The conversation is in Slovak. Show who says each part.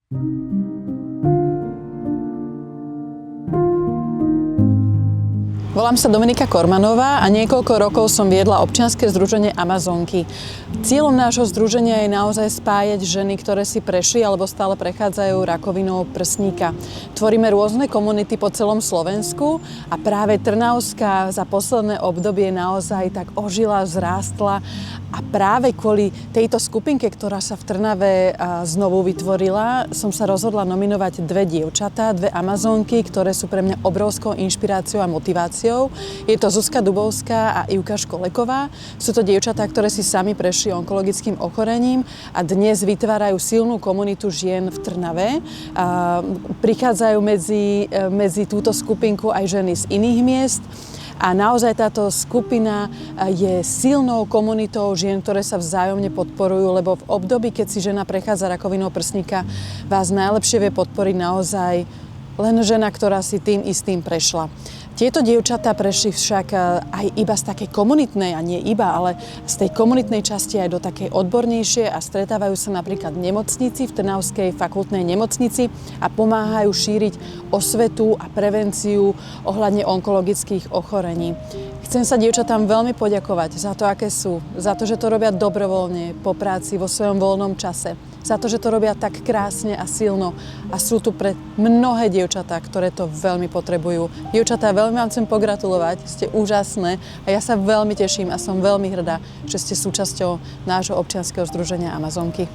Speaker 1: Volám sa Dominika Kormanová a niekoľko rokov som viedla občianske združenie Amazonky. Cieľom nášho združenia je naozaj spájať ženy, ktoré si prešli alebo stále prechádzajú rakovinou prsníka. Tvoríme rôzne komunity po celom Slovensku a práve Trnavská za posledné obdobie naozaj tak ožila, vzrástla a práve kvôli tejto skupinke, ktorá sa v Trnave znovu vytvorila, som sa rozhodla nominovať dve dievčatá, dve Amazonky, ktoré sú pre mňa obrovskou inšpiráciou a motiváciou. Je to Zuzka Dubovská a Ivka Školeková. Sú to dievčatá, ktoré si sami prešli onkologickým ochorením a dnes vytvárajú silnú komunitu žien v Trnave. Prichádzajú medzi túto skupinku aj ženy z iných miest. A naozaj táto skupina je silnou komunitou žien, ktoré sa vzájomne podporujú, lebo v období, keď si žena prechádza rakovinou prsníka, vás najlepšie vie podporiť naozaj len žena, ktorá si tým istým prešla. Tieto dievčatá prešli však aj iba z takej komunitnej, a nie iba, ale z tej komunitnej časti aj do takej odbornejšie a stretávajú sa napríklad v nemocnici, v Trnavskej fakultnej nemocnici a pomáhajú šíriť osvetu a prevenciu ohľadne onkologických ochorení. Chcem sa dievčatám veľmi poďakovať za to, aké sú, za to, že to robia dobrovoľne po práci vo svojom voľnom čase, za to, že to robia tak krásne a silno a sú tu pre mnohé dievčatá, ktoré to veľmi potrebujú. Dievčatá, veľmi vám chcem pogratulovať, ste úžasné a ja sa veľmi teším a som veľmi hrdá, že ste súčasťou nášho občianskeho združenia Amazonky.